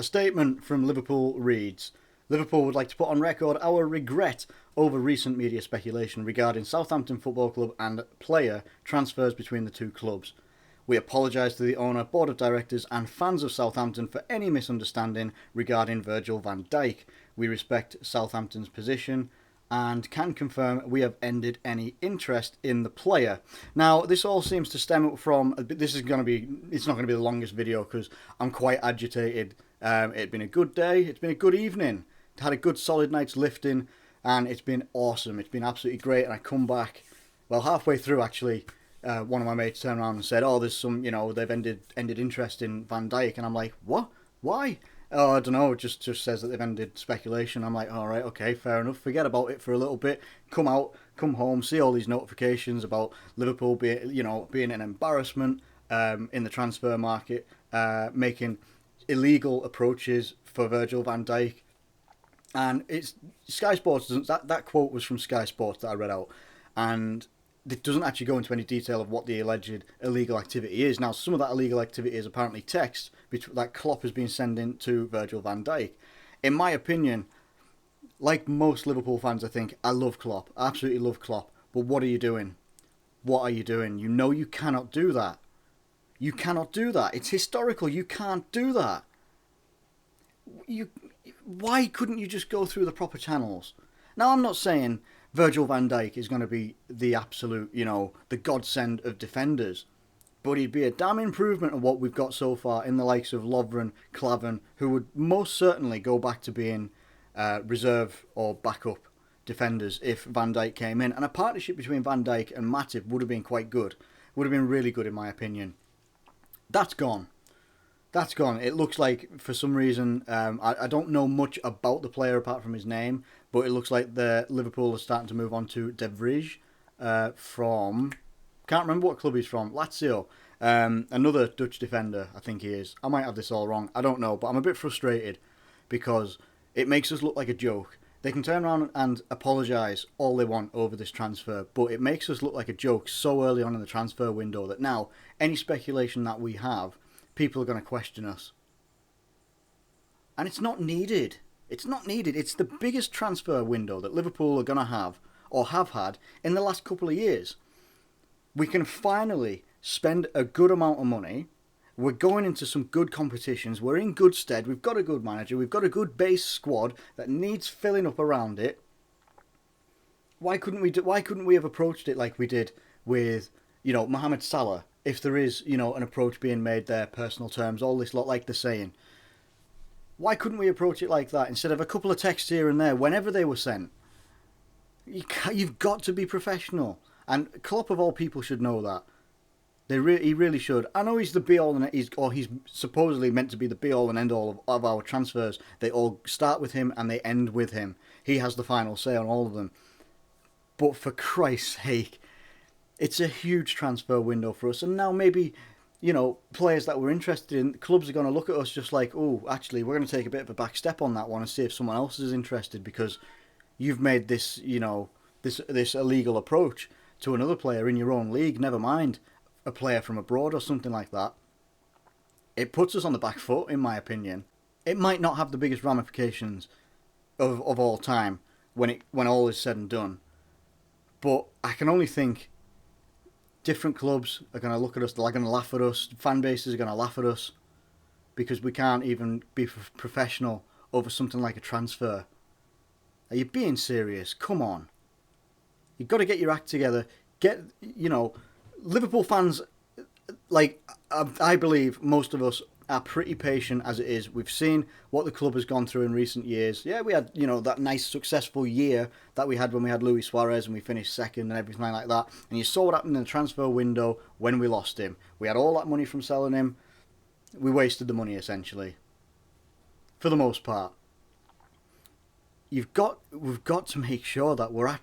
A statement from Liverpool reads, Liverpool would like to put on record our regret over recent media speculation regarding Southampton Football Club and player transfers between the two clubs. We apologise to the owner, board of directors and fans of Southampton for any misunderstanding regarding Virgil van Dijk. We respect Southampton's position and can confirm we have ended any interest in the player. Now, this all seems to stem from, it's not going to be the longest video because I'm quite agitated. It's been a good day, it's been a good evening, had a good solid night's lifting, and it's been awesome. It's been absolutely great, and I come back, well, halfway through actually, one of my mates turned around and said, oh, there's some, they've ended interest in Van Dijk, and I'm like, what? Why? Oh, I don't know, it just says that they've ended speculation. I'm like, alright, okay, fair enough, forget about it for a little bit, come home, see all these notifications about Liverpool being an embarrassment in the transfer market, making illegal approaches for Virgil van Dijk. And it's Sky Sports doesn't, that quote was from Sky Sports that I read out, and it doesn't actually go into any detail of what the alleged illegal activity is. Now, some of that illegal activity is apparently text that Klopp has been sending to Virgil van Dijk. In my opinion, like most Liverpool fans, I think, I love Klopp. I absolutely love Klopp. But what are you doing? What are you doing? You know you cannot do that. You cannot do that. It's historical. You can't do that. Why couldn't you just go through the proper channels? Now, I'm not saying Virgil van Dijk is going to be the absolute, the godsend of defenders. But he'd be a damn improvement on what we've got so far in the likes of Lovren, Klavan, who would most certainly go back to being reserve or backup defenders if Van Dijk came in. And a partnership between Van Dijk and Matip would have been quite good. Would have been really good in my opinion. That's gone. That's gone. It looks like, for some reason, I don't know much about the player apart from his name, but it looks like the Liverpool are starting to move on to De Vrij from, can't remember what club he's from, Lazio. Another Dutch defender, I think he is. I might have this all wrong. I don't know, but I'm a bit frustrated because it makes us look like a joke. They can turn around and apologise all they want over this transfer, but it makes us look like a joke so early on in the transfer window that now any speculation that we have, people are going to question us. And it's not needed. It's not needed. It's the biggest transfer window that Liverpool are going to have, or have had, in the last couple of years. We can finally spend a good amount of money. We're going into some good competitions. We're in good stead. We've got a good manager. We've got a good base squad that needs filling up around it. Why couldn't we have approached it like we did with, Mohamed Salah? If there is, an approach being made there, personal terms, all this lot, like they're saying. Why couldn't we approach it like that instead of a couple of texts here and there whenever they were sent? You've got to be professional. And Klopp of all people should know that. He really should. I know he's the be-all and he's supposedly meant to be the be-all and end-all of our transfers. They all start with him and they end with him. He has the final say on all of them. But for Christ's sake, it's a huge transfer window for us, and now maybe, players that we're interested in, clubs are going to look at us just like, oh, actually, we're going to take a bit of a back step on that one and see if someone else is interested because you've made this, this illegal approach to another player in your own league, never mind a player from abroad or something like that. It puts us on the back foot, in my opinion. It might not have the biggest ramifications of all time when all is said and done, but I can only think different clubs are going to look at us, they're going to laugh at us, fan bases are going to laugh at us because we can't even be professional over something like a transfer. Are you being serious? Come on. You've got to get your act together. Liverpool fans, I believe most of us are pretty patient as it is. We've seen what the club has gone through in recent years. Yeah, we had, that nice successful year that we had when we had Luis Suarez and we finished second and everything like that. And you saw what happened in the transfer window when we lost him. We had all that money from selling him. We wasted the money, essentially. For the most part. We've got to make sure that we're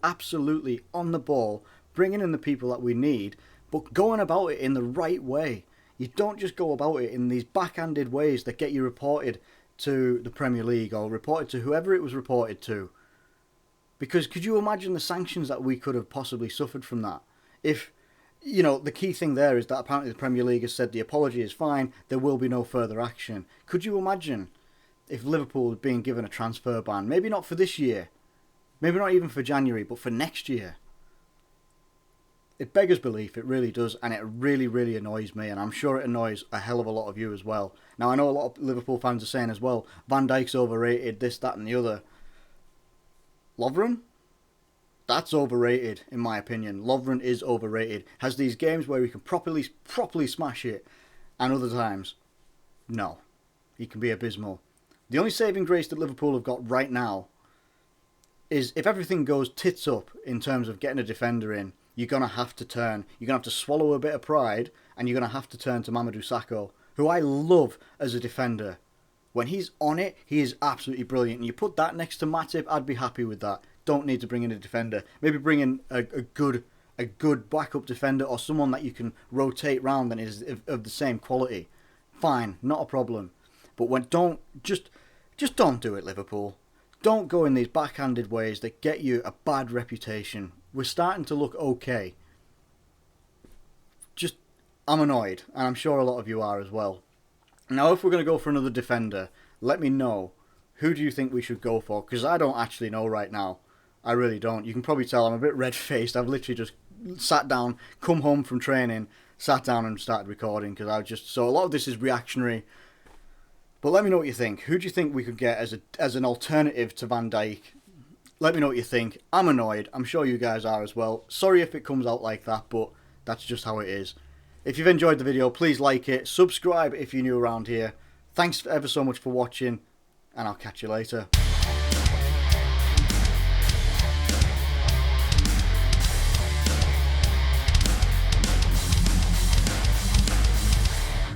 absolutely on the ball, bringing in the people that we need, but going about it in the right way. You don't just go about it in these backhanded ways that get you reported to the Premier League or reported to whoever it was reported to. Because could you imagine the sanctions that we could have possibly suffered from that? If you know, the key thing there is that apparently the Premier League has said the apology is fine, there will be no further action. Could you imagine if Liverpool had been given a transfer ban? Maybe not for this year, maybe not even for January, but for next year. It beggars belief, it really does, and it really, really annoys me, and I'm sure it annoys a hell of a lot of you as well. Now, I know a lot of Liverpool fans are saying as well, Van Dijk's overrated, this, that and the other. Lovren? That's overrated, in my opinion. Lovren is overrated. Has these games where he can properly smash it, and other times, no. He can be abysmal. The only saving grace that Liverpool have got right now is if everything goes tits up in terms of getting a defender in, you're going to have to turn. You're going to have to swallow a bit of pride, and you're going to have to turn to Mamadou Sakho, who I love as a defender. When he's on it, he is absolutely brilliant. And you put that next to Matip, I'd be happy with that. Don't need to bring in a defender. Maybe bring in a good backup defender or someone that you can rotate round and is of the same quality. Fine, not a problem. But just don't do it, Liverpool. Don't go in these backhanded ways that get you a bad reputation. We're starting to look okay. I'm annoyed, and I'm sure a lot of you are as well. Now, if we're going to go for another defender, let me know. Who do you think we should go for? Because I don't actually know right now. I really don't. You can probably tell I'm a bit red-faced. I've literally just sat down, come home from training, sat down and started recording because so a lot of this is reactionary. But let me know what you think. Who do you think we could get as an alternative to Van Dijk? Let me know what you think. I'm annoyed. I'm sure you guys are as well. Sorry if it comes out like that, but that's just how it is. If you've enjoyed the video, please like it. Subscribe if you're new around here. Thanks ever so much for watching, and I'll catch you later.